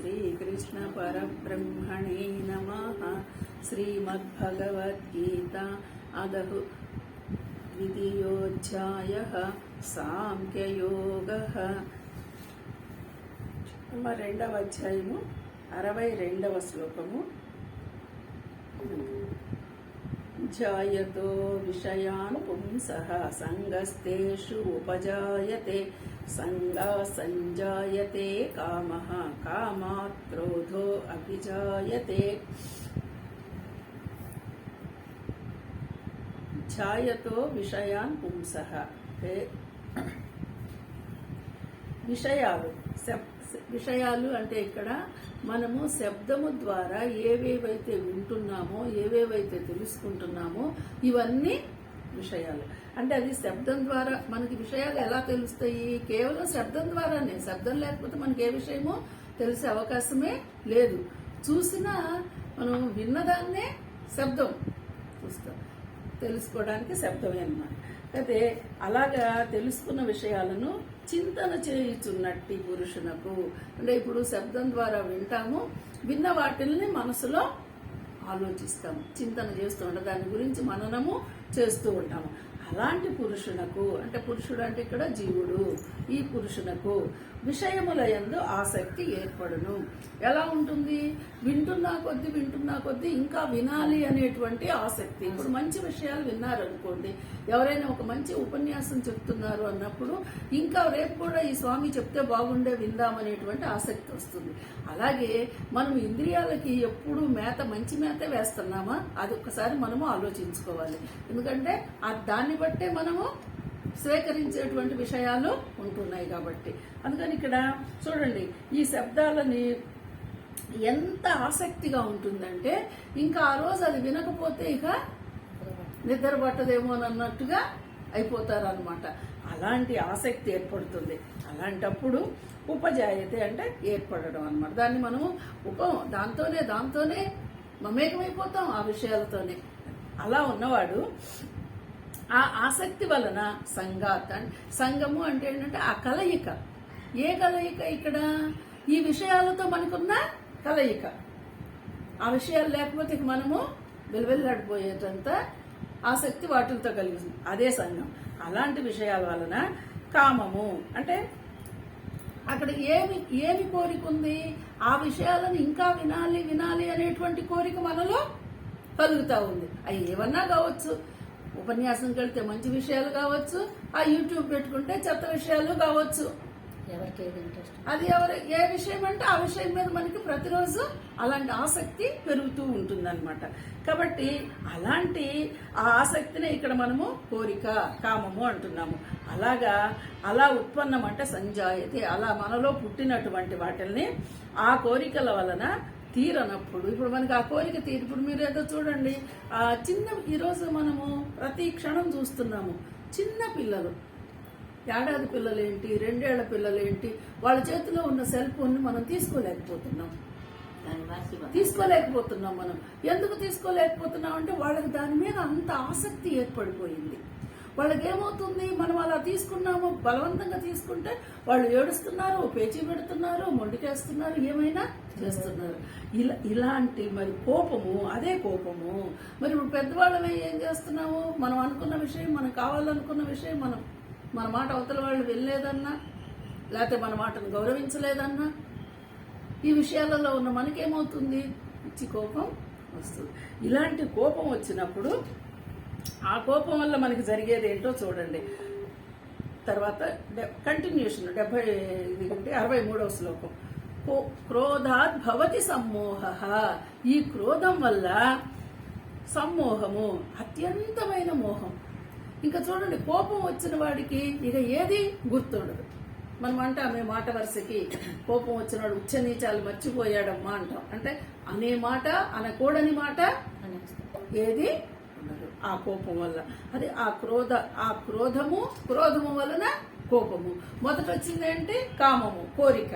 శ్రీకృష్ణ పరబ్రహ్మణే నమః. శ్రీమద్భగవద్గీత అదహు ద్వితీయోధ్యాయః సాంఖ్యయోగః. రెండవ అధ్యాయము 62వ శ్లోకము. జాయతో విషయాన్ పుంసః సంగస్తేషు ఉపజాయతే సంగా సంజాయతే కామః కామాత్ క్రోధో అభిజాయతే. జాయతో విషయాన్ పుంసః అంటే విషయాలు అంటే ఇక్కడ మనము శబ్దము ద్వారా ఏవేవైతే వింటున్నామో ఏవేవైతే తెలుసుకుంటున్నామో ఇవన్నీ విషయాలు. అంటే అది శబ్దం ద్వారా మనకి విషయాలు ఎలా తెలుస్తాయి? కేవలం శబ్దం ద్వారానే. శబ్దం లేకపోతే మనకి ఏ విషయమో తెలిసే అవకాశమే లేదు. చూసినా మనం విన్నదాన్నే శబ్దం చూస్తాం, తెలుసుకోవడానికి శబ్దమే అన్నమాట. అయితే అలాగా తెలుసుకున్న విషయాలను చింతన చేయుచున్నట్టి పురుషునకు అంటే ఇప్పుడు శబ్దం ద్వారా వింటాము, విన్న వాటిల్ని మనసులో ఆలోచిస్తాము, చింతన చేస్తూ ఉంటాం, దాని గురించి మననము చేస్తూ ఉంటాము. అలాంటి పురుషునకు అంటే పురుషుడు అంటే ఇక్కడ జీవుడు, ఈ పురుషునకు విషయముల యందు ఆసక్తి ఏర్పడును. ఎలా ఉంటుంది? వింటున్నా కొద్దీ ఇంకా వినాలి అనేటువంటి ఆసక్తి. ఇప్పుడు మంచి విషయాలు విన్నారనుకోండి, ఎవరైనా ఒక మంచి ఉపన్యాసం చెప్తున్నారు అన్నప్పుడు ఇంకా రేపు కూడా ఈ స్వామి చెప్తే బాగుండే విందామనేటువంటి ఆసక్తి వస్తుంది. అలాగే మనం ఇంద్రియాలకి ఎప్పుడు మంచి మేతే వేస్తున్నామా అది ఒక్కసారి మనము ఆలోచించుకోవాలి. ఎందుకంటే దాన్ని బట్టే మనము స్వీకరించేటువంటి విషయాలు ఉంటున్నాయి కాబట్టి. అందుకని ఇక్కడ చూడండి, ఈ శబ్దాలని ఎంత ఆసక్తిగా ఉంటుందంటే ఇంకా ఆ రోజు అది వినకపోతే ఇక నిద్ర పట్టదేమోనన్నట్టుగా అయిపోతారనమాట. అలాంటి ఆసక్తి ఏర్పడుతుంది. అలాంటప్పుడు ఉపజాయతే అంటే ఏర్పడడం అనమాట. దాన్ని మనము దాంతోనే మమేకమైపోతాం ఆ విషయాలతోనే. అలా ఉన్నవాడు ఆ ఆసక్తి వలన సంగాత్ సంగము అంటే ఏంటంటే ఆ కలయిక. ఏ కలయిక? ఇక్కడ ఈ విషయాలతో మనకున్న కలయిక. ఆ విషయాలు లేకపోతే మనము వెలువెల్లాడిపోయేటంత ఆసక్తి వాటితో కలిగి అదే సంఘం. అలాంటి విషయాల వలన కామము అంటే అక్కడ ఏమి కోరిక ఉంది? ఆ విషయాలను ఇంకా వినాలి అనేటువంటి కోరిక మనలో కలుగుతా ఉంది. అవి ఏమన్నా కావచ్చు, ఉపన్యాసంకి వెళ్తే మంచి విషయాలు కావచ్చు, ఆ యూట్యూబ్ పెట్టుకుంటే చెత్త విషయాలు కావచ్చు. ఎవరికి ఏది ఇంట్రెస్ట్ అది ఏ విషయం అంటే ఆ విషయం మీద మనకి ప్రతిరోజు అలాంటి ఆసక్తి పెరుగుతూ ఉంటుందన్నమాట. కాబట్టి అలాంటి ఆ ఆసక్తిని ఇక్కడ మనము కోరిక, కామము అంటున్నాము. అలా ఉత్పన్నం అంటే సంజాయతే, అలా మనలో పుట్టినటువంటి వాటిల్ని ఆ కోరికల వలన తీరనప్పుడు ఇప్పుడు మనకి ఆ కోరిక ఇప్పుడు మీరు ఏదో చూడండి, ఈరోజు మనము ప్రతి క్షణం చూస్తున్నాము చిన్న పిల్లలు, ఏడాది పిల్లలేంటి, 2 ఏళ్ల పిల్లలేంటి, వాళ్ళ చేతిలో ఉన్న సెల్ ఫోన్ని మనం తీసుకోలేకపోతున్నాం. మనం ఎందుకు తీసుకోలేకపోతున్నాం అంటే వాళ్ళకి దాని మీద అంత ఆసక్తి ఏర్పడిపోయింది. వాళ్ళకి ఏమవుతుంది, మనం అలా తీసుకున్నాము, బలవంతంగా తీసుకుంటే వాళ్ళు ఏడుస్తున్నారు, పేచీ పెడుతున్నారు, మొండికేస్తున్నారు, ఏమైనా చేస్తున్నారు. ఇలాంటి మరి కోపము, అదే కోపము. మరి ఇప్పుడు పెద్దవాళ్ళమే ఏం చేస్తున్నాము? మనం అనుకున్న విషయం, మనం కావాలనుకున్న విషయం, మన మాట అవతల వాళ్ళు వెళ్ళలేదన్నా, లేకపోతే మన మాటను గౌరవించలేదన్నా, ఈ విషయాలలో ఉన్న మనకేమవుతుంది? పిచ్చి కోపం వస్తుంది. ఇలాంటి కోపం వచ్చినప్పుడు ఆ కోపం వల్ల మనకి జరిగేది ఏంటో చూడండి. తర్వాత కంటిన్యూషన్ 63వ శ్లోకం. క్రోధాత్ భవతి సమ్మోహః. ఈ క్రోధం వల్ల సమ్మోహము, అత్యంతమైన మోహం. ఇంకా చూడండి, కోపం వచ్చిన వాడికి ఇక ఏది గుర్తుండదు. మనం అంటామే మాట వరుసకి, కోపం వచ్చినాడు ఉచ్చ నీచాలు మర్చిపోయాడమ్మా అంటాం. అంటే అనే మాట, అనకూడని మాట ఏది ఉండదు ఆ కోపం వల్ల. అది ఆ క్రోధము వలన కోపము. మొదట వచ్చిందేంటి? కామము, కోరిక.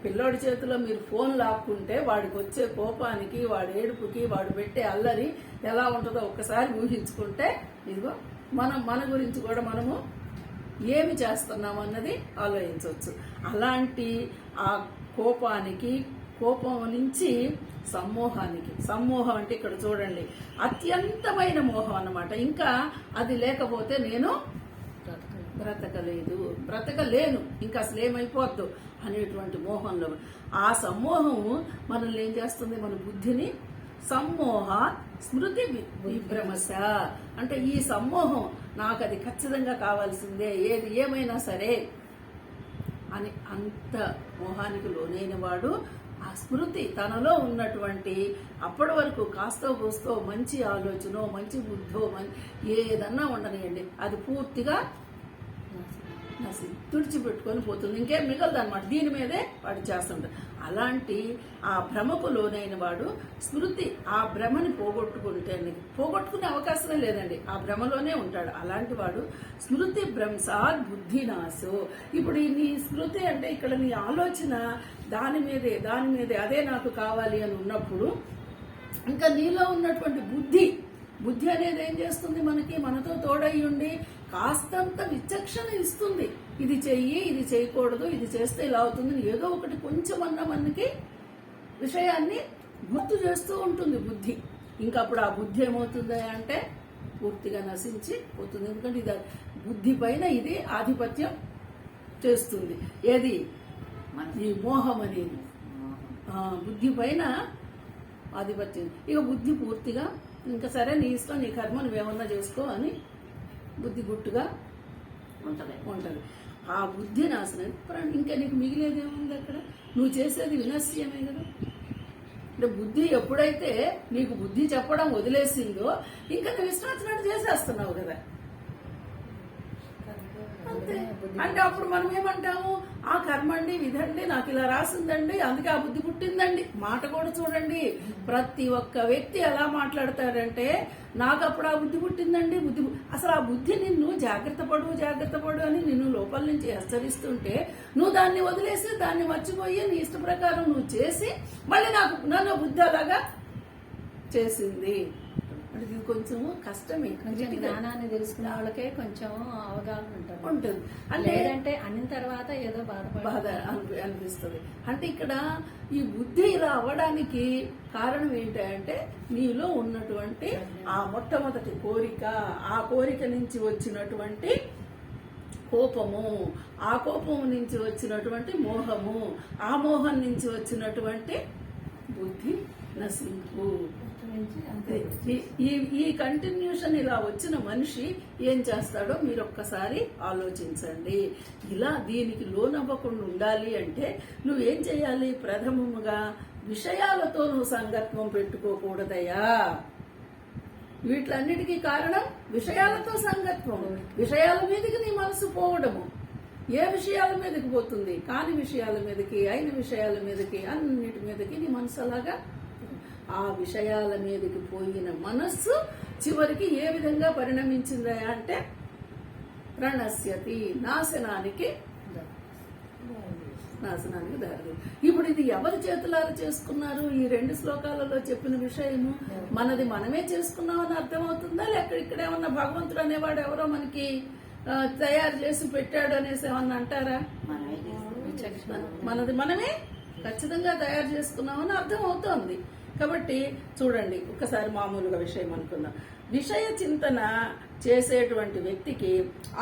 పిల్లోడి చేతిలో మీరు ఫోన్ లాక్కుంటే వాడికి వచ్చే కోపానికి, వాడి ఏడుపుకి, వాడు పెట్టే అల్లరి ఎలా ఉంటుందో ఒక్కసారి ఊహించుకుంటే, ఇదిగో మన గురించి కూడా మనము ఏమి చేస్తున్నాము అన్నది ఆలోచించవచ్చు. అలాంటి ఆ కోపం నుంచి సమ్మోహానికి, సమ్మోహం అంటే ఇక్కడ చూడండి అత్యంతమైన మోహం అన్నమాట. ఇంకా అది లేకపోతే నేను బ్రతకలేను, ఇంకా అసలు ఏమైపోద్దు అనేటువంటి మోహంలో ఆ సమ్మోహము మనల్ని ఏం చేస్తుంది, మన బుద్ధిని సమ్మోహ స్మృతి విభ్రమశ అంటే ఈ సమ్మోహం నాకు అది ఖచ్చితంగా కావాల్సిందే, ఏది ఏమైనా సరే అని అంత మోహానికి లోనైన వాడు ఆ స్మృతి తనలో ఉన్నటువంటి అప్పటి వరకు కాస్తో కూస్తో మంచి ఆలోచన, మంచి బుద్ధో, ఏదన్నా ఉండనియండి, అది పూర్తిగా తుడిచిపెట్టుకొని పోతుంది, ఇంకేం మిగలదు అనమాట. దీని మీదే వాడు చేస్తుంటాడు. అలాంటి ఆ భ్రమకు లోనైన వాడు స్మృతి ఆ భ్రమని పోగొట్టుకునే అవకాశమే లేదండి, ఆ భ్రమలోనే ఉంటాడు. అలాంటి వాడు స్మృతి భ్రంశాత్ బుద్ధినాశో. ఇప్పుడు నీ స్మృతి అంటే ఇక్కడ నీ ఆలోచన దాని మీదే అదే నాకు కావాలి అని ఉన్నప్పుడు ఇంకా నీలో ఉన్నటువంటి బుద్ధి అనేది ఏం చేస్తుంది, మనతో తోడయ్యుండి కాస్తంత విచక్షణ ఇస్తుంది. ఇది చెయ్యి, ఇది చేయకూడదు, ఇది చేస్తే ఇలా అవుతుంది, ఏదో ఒకటి కొంచెమన్నా మనకి విషయాన్ని గుర్తు చేస్తూ ఉంటుంది బుద్ధి. ఇంకా అప్పుడు ఆ బుద్ధి ఏమవుతుంది అంటే పూర్తిగా నశించి పోతుంది. ఎందుకంటే ఇది బుద్ధి పైన ఇది ఆధిపత్యం చేస్తుంది. ఏది ఈ మోహం అనేది బుద్ధి పైన ఆధిపత్యం. ఇక బుద్ధి పూర్తిగా ఇంకా సరే నీ ఇష్టం, నీ కర్మ నువ్వేమన్నా చేసుకో అని బుద్ధి గుట్టుగా ఉంటది. ఆ బుద్ధి నాశనం. ఇంకా నీకు మిగిలేదేముంది అక్కడ? నువ్వు చేసేది వినశ్యమే కదా. అంటే బుద్ధి ఎప్పుడైతే నీకు బుద్ధి చెప్పడం వదిలేసిందో ఇంకా నువ్వు ఇష్టం వచ్చినట్టు చేసేస్తున్నావు కదా. అంతే. అంటే అప్పుడు మనం ఏమంటాము, ఆ కర్మండి విధండి నాకు ఇలా రాసిందండి అందుకే ఆ బుద్ధి పుట్టిందండి. మాట కూడా చూడండి, ప్రతి ఒక్క వ్యక్తి ఎలా మాట్లాడతాడంటే నాకు అప్పుడు ఆ బుద్ధి పుట్టిందండి, అసలు ఆ బుద్ధి నిన్ను జాగ్రత్త పడు అని నిన్ను లోపల నుంచి హెచ్చరిస్తుంటే నువ్వు దాన్ని వదిలేసి దాన్ని మర్చిపోయి నీ ఇష్ట ప్రకారం నువ్వు చేసి మళ్ళీ నన్ను బుద్ధి అలాగా చేసింది. అంటే ఇది కొంచెం కష్టమే. కొంచెం జ్ఞానాన్ని తెలుసుకున్న వాళ్ళకే కొంచెం అవగాహన ఉంటుంది. అంటే అన్న తర్వాత ఏదో బాధ అనిపిస్తుంది. అంటే ఇక్కడ ఈ బుద్ధి ఇలా అవ్వడానికి కారణం ఏంటంటే నీలో ఉన్నటువంటి ఆ మొట్టమొదటి కోరిక, ఆ కోరిక నుంచి వచ్చినటువంటి కోపము, ఆ కోపము నుంచి వచ్చినటువంటి మోహము, ఆ మోహం నుంచి వచ్చినటువంటి బుద్ధి నశింపు. ఈ కంటిన్యూషన్ ఇలా వచ్చిన మనిషి ఏం చేస్తాడో మీరు ఒక్కసారి ఆలోచించండి. ఇలా దీనికి లోనవ్వకుండా ఉండాలి అంటే నువ్వేం చేయాలి? ప్రథమముగా విషయాలతో నువ్వు సంగత్వం పెట్టుకోకూడదయా. వీటిలన్నిటికీ కారణం విషయాలతో సంగత్వం. విషయాల మీదకి నీ మనసు పోవడము. ఏ విషయాల మీదకి పోతుంది? కాని విషయాల మీదకి, అయిన విషయాల మీదకి, అన్నిటి మీదకి నీ మనసు అలాగా ఆ విషయాల మీదకి పోయిన మనస్సు చివరికి ఏ విధంగా పరిణమించిందా అంటే ప్రణశ్యతి, నాశనానికి దారి. ఇప్పుడు ఇది ఎవరి చేతులారా చేసుకున్నారు? ఈ 2 శ్లోకాలలో చెప్పిన విషయము మనది మనమే చేసుకున్నామని అర్థమవుతుందా? లేక ఇక్కడేమన్నా భగవంతుడు అనేవాడు ఎవరో మనకి తయారు చేసి పెట్టాడు అనేసి ఏమన్నా అంటారా? మనది మనమే ఖచ్చితంగా తయారు చేసుకున్నామని అర్థం అవుతోంది. కాబట్టి చూడండి, ఒక్కసారి మామూలుగా విషయం అనుకున్నాం. విషయ చింతన చేసేటువంటి వ్యక్తికి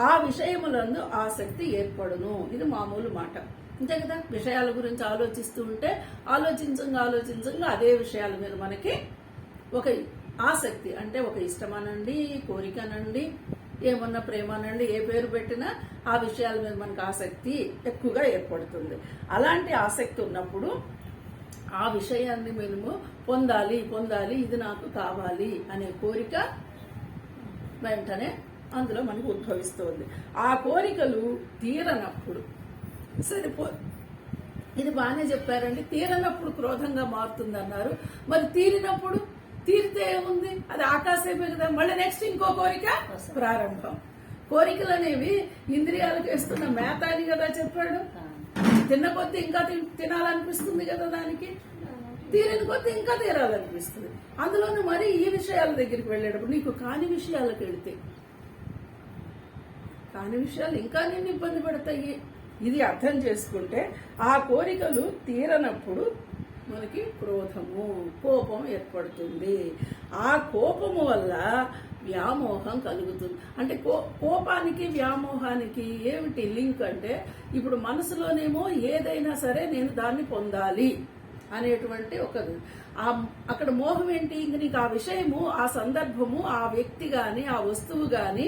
ఆ విషయములందు ఆసక్తి ఏర్పడును. ఇది మామూలు మాట, అంతే కదా. విషయాల గురించి ఆలోచిస్తూ ఉంటే ఆలోచించంగా అదే విషయాల మీద మనకి ఒక ఆసక్తి, అంటే ఒక ఇష్టమనండి, కోరికనండి, ఏమన్నా ప్రేమనండి, ఏ పేరు పెట్టినా ఆ విషయాల మీద మనకు ఆసక్తి ఎక్కువగా ఏర్పడుతుంది. అలాంటి ఆసక్తి ఉన్నప్పుడు ఆ విషయాన్ని మేము పొందాలి, ఇది నాకు కావాలి అనే కోరిక వెంటనే అందులో మనకు ఉద్భవిస్తుంది. ఆ కోరికలు తీరనప్పుడు ఇది బాగానే చెప్పారండి. తీరనప్పుడు క్రోధంగా మారుతుంది అన్నారు. మరి తీరితే ఏముంది? అది ఆకాశమే కదా. మళ్ళీ నెక్స్ట్ ఇంకో కోరిక ప్రారంభం. కోరికలు అనేవి ఇంద్రియాలకు వేస్తున్న మేత అని కదా చెప్పాడు. తిన్న కొద్దీ ఇంకా తినాలనిపిస్తుంది కదా, దానికి తీరిన కొద్దీ ఇంకా తీరాలనిపిస్తుంది. అందులోనూ మరి ఈ విషయాల దగ్గరికి వెళ్ళేటప్పుడు నీకు కాని విషయాలకు వెళితే కాని విషయాలు ఇంకా నిన్ను ఇబ్బంది పెడతాయి. ఇది అర్థం చేసుకుంటే ఆ కోరికలు తీరనప్పుడు మనకి క్రోధము, కోపం ఏర్పడుతుంది. ఆ కోపము వల్ల వ్యామోహం కలుగుతుంది. అంటే కోపానికి వ్యామోహానికి ఏమిటి లింక్ అంటే, ఇప్పుడు మనసులోనేమో ఏదైనా సరే నేను దాన్ని పొందాలి అనేటువంటి అక్కడ మోహం ఏంటి, ఇంక నీకు ఆ విషయము, ఆ సందర్భము, ఆ వ్యక్తి గాని ఆ వస్తువు గాని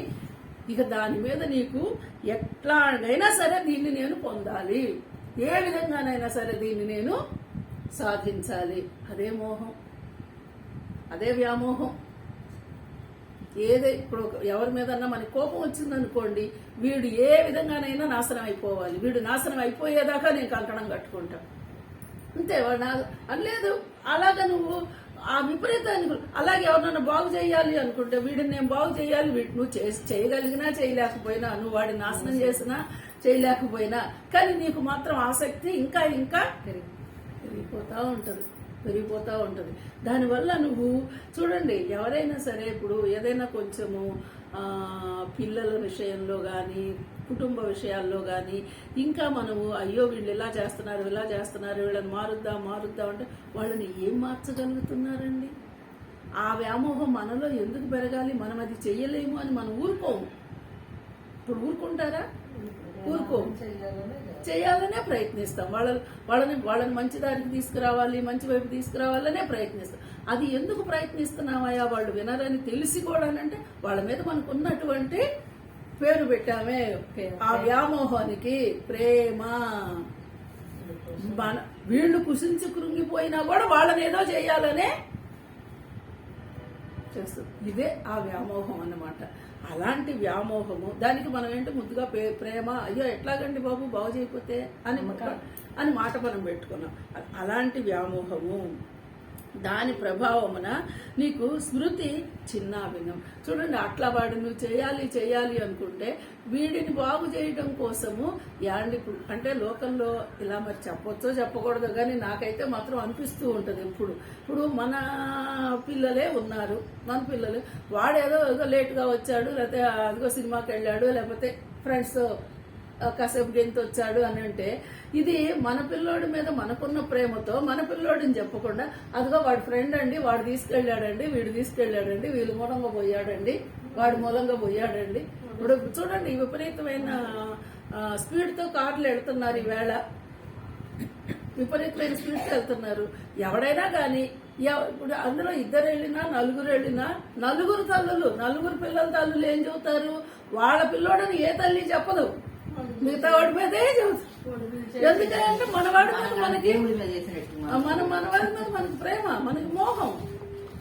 ఇక దాని మీద నీకు ఎట్లాగైనా సరే దీన్ని నేను పొందాలి, ఏ విధంగానైనా సరే దీన్ని నేను సాధించాలి. అదే మోహం, అదే వ్యామోహం. ఇప్పుడు ఎవరి మీదన్నా మనకి కోపం వచ్చిందనుకోండి, వీడు ఏ విధంగానైనా నాశనం అయిపోవాలి, వీడు నాశనం అయిపోయేదాకా నేను కంకణం కట్టుకుంటా, అంతే. వాడు అనలేదు అలాగా నువ్వు ఆ విపరీతాన్ని అలాగే ఎవరినన్నా బాగు చేయాలి అనుకుంటే, వీడిని నేను బాగు చేయాలి, వీటి నువ్వు చేయగలిగినా చేయలేకపోయినా, నువ్వు వాడిని నాశనం చేసినా చేయలేకపోయినా, కానీ నీకు మాత్రం ఆసక్తి ఇంకా ఇంకా పెరిగిపోతా ఉంటుంది. దానివల్ల నువ్వు చూడండి, ఎవరైనా సరే ఇప్పుడు ఏదైనా కొంచెము పిల్లల విషయంలో కానీ కుటుంబ విషయాల్లో కానీ ఇంకా మనము అయ్యో వీళ్ళు ఇలా చేస్తున్నారు వీళ్ళని మారుద్దాం అంటే వాళ్ళని ఏం మార్చగలుగుతున్నారండి? ఆ వ్యామోహం మనలో ఎందుకు పెరగాలి? మనం అది చెయ్యలేము అని మనం ఊరుకోము. ఇప్పుడు ఊరుకుంటారా? ఊరుకోము. చేయాలనే ప్రయత్నిస్తాం. వాళ్ళని మంచి దారికి తీసుకురావాలి, మంచి వైపు తీసుకురావాలనే ప్రయత్నిస్తాం. అది ఎందుకు ప్రయత్నిస్తున్నామయ్యా, వాళ్ళు వినరని తెలిసి కూడా అంటే వాళ్ళ మీద మనకు ఉన్నటువంటి పేరు పెట్టామే, ఆ వ్యామోహానికి ప్రేమ. వీళ్ళు కుసించి కృంగిపోయినా కూడా వాళ్ళని ఏదో చేయాలనే చేస్తుంది. ఇదే ఆ వ్యామోహం అన్నమాట. అలాంటి వ్యామోహము, దానికి మనం ఏంటి ముద్దుగా ప్రేమ, అయ్యో ఎట్లాగండి బాబు బాగు చేయకపోతే అని మాట మనం పెట్టుకున్నాం. అలాంటి వ్యామోహము, దాని ప్రభావమున నీకు స్మృతి చిన్నాభిన్నం. చూడండి, అట్లా వాడు నువ్వు చేయాలి అనుకుంటే వీడిని బాగు చేయడం కోసము అంటే లోకంలో ఇలా మరి చెప్పొచ్చో చెప్పకూడదు కానీ నాకైతే మాత్రం అనిపిస్తూ ఉంటుంది. ఇప్పుడు మన పిల్లలే ఉన్నారు, మన పిల్లలు వాడేదో లేటుగా వచ్చాడు, లేకపోతే అదిగో సినిమాకి వెళ్ళాడు, లేకపోతే ఫ్రెండ్స్తో కాసేపు గెంతు వచ్చాడు అని అంటే, ఇది మన పిల్లోడి మీద మనకున్న ప్రేమతో మన పిల్లోడిని చెప్పకుండా అదిగో వాడి ఫ్రెండ్ అండి, వాడు తీసుకెళ్ళాడండి, వీడు తీసుకెళ్ళాడండి, వీళ్ళు మూలంగా పోయాడండి, వాడి మూలంగా పోయాడండి. ఇప్పుడు చూడండి, విపరీతమైన స్పీడ్తో కార్లు వెళ్తున్నారు ఈవేళ, విపరీతమైన స్పీడ్తో వెళ్తున్నారు. ఎవడైనా కానీ ఇప్పుడు అందులో ఇద్దరు వెళ్ళినా నలుగురు వెళ్ళినా నలుగురు పిల్లల తల్లులు ఏం చెబుతారు? వాళ్ళ పిల్లోడని ఏ తల్లి చెప్పదు, మిగతా వాడి మీదే చెబుతారు. ఎందుకంటే మనవాడి మీద మనకి మనవాడి మీద మనకి ప్రేమ, మనకి మోహం.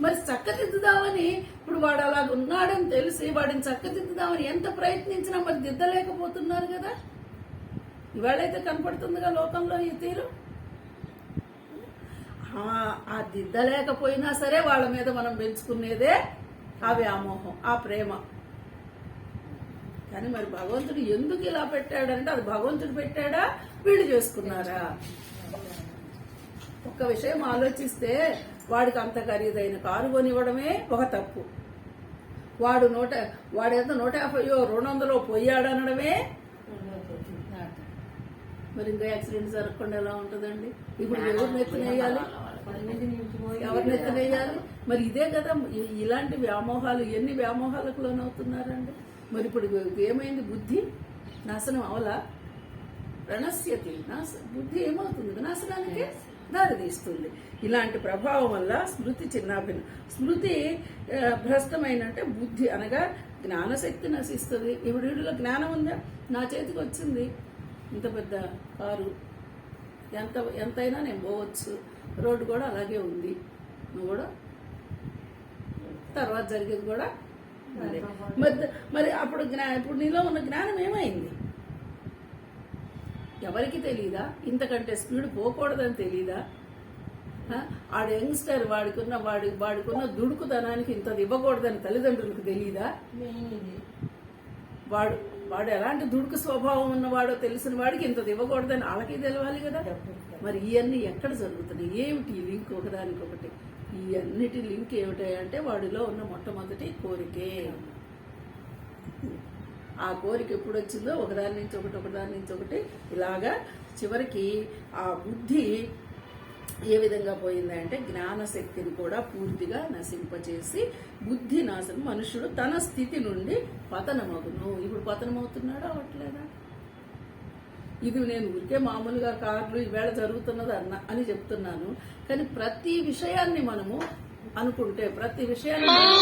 మరి చక్కదిద్దుదామని, ఇప్పుడు వాడు అలా ఉన్నాడని తెలిసి వాడిని చక్కదిద్దుదామని ఎంత ప్రయత్నించినా మరి దిద్దలేకపోతున్నారు కదా. ఇవాళైతే కనపడుతుందిగా లోకంలో ఈ తీరు. ఆ దిద్దలేకపోయినా సరే వాళ్ళ మీద మనం పెంచుకునేదే ఆ వ్యామోహం, ఆ ప్రేమ. కానీ మరి భగవంతుడు ఎందుకు ఇలా పెట్టాడంటే, అది భగవంతుడు పెట్టాడా, వీళ్ళు చేసుకున్నారా? ఒక్క విషయం ఆలోచిస్తే, వాడికి అంత ఖరీదైన కారు కొనివ్వడమే ఒక తప్పు, వాడేంత 150 200 పోయాడనడమే. మరి ఇంకా యాక్సిడెంట్ జరగకుండా ఎలా ఉంటుందండి? ఇప్పుడు ఎవరిని ఎత్తునేయాలి? మరి ఇదే కదా ఇలాంటి వ్యామోహాలు. ఎన్ని వ్యామోహాలకు లోనవుతున్నారండి? మరి ఇప్పుడు ఏమైంది? బుద్ధి నాశనం అవలా? ప్రణశ్యతి, బుద్ధి ఏమవుతుంది? నాశనానికి దారితీస్తుంది. ఇలాంటి ప్రభావం వల్ల స్మృతి చిన్నాభిన్నం. స్మృతి భ్రష్టమైనంటే బుద్ధి అనగా జ్ఞానశక్తి నశిస్తుంది. ఇప్పుడు వీడిలో జ్ఞానం ఉందా? నా చేతికి వచ్చింది ఇంత పెద్ద కారు, ఎంతైనా నేను పోవచ్చు, రోడ్డు కూడా అలాగే ఉంది, నువ్వు కూడా తర్వాత జరిగేది కూడా అదే. మరి అప్పుడు ఇప్పుడు నీలో ఉన్న జ్ఞానం ఏమైంది? ఎవరికి తెలీదా? ఇంతకంటే స్పీడ్ పోకూడదని తెలీదా? ఆడు యంగ్స్టర్, వాడికున్న దుడుకుతనానికి ఇంత ఇవ్వకూడదని తల్లిదండ్రులకు తెలీదా? వాడు ఎలాంటి దుడుకు స్వభావం ఉన్నవాడో తెలిసిన వాడికి ఇంత ఇవ్వకూడదని వాళ్ళకి తెలవాలి కదా. మరి ఇవన్నీ ఎక్కడ జరుగుతున్నాయి? ఏమిటి ఈ లింక్ ఒకదానికొకటి? ఈ అన్నిటి లింక్ ఏమిటాయంటే వాడిలో ఉన్న మొట్టమొదటి కోరికే. ఆ కోరిక ఎప్పుడు వచ్చిందో ఒకదాని నుంచి ఒకటి ఇలాగా చివరికి ఆ బుద్ధి ఏ విధంగా పోయింది అంటే జ్ఞానశక్తిని కూడా పూర్తిగా నశింపచేసి బుద్ధి నాశనం, మనుషుడు తన స్థితి నుండి పతనమగును. ఇప్పుడు పతనమవుతున్నాడా అవట్లేదా? ఇది నేను ఊరికే మామూలుగా కార్లు ఈవేళ జరుగుతున్నది అని చెప్తున్నాను. కానీ ప్రతి విషయాన్ని మనము అనుకుంటే, ప్రతి విషయాన్ని మనం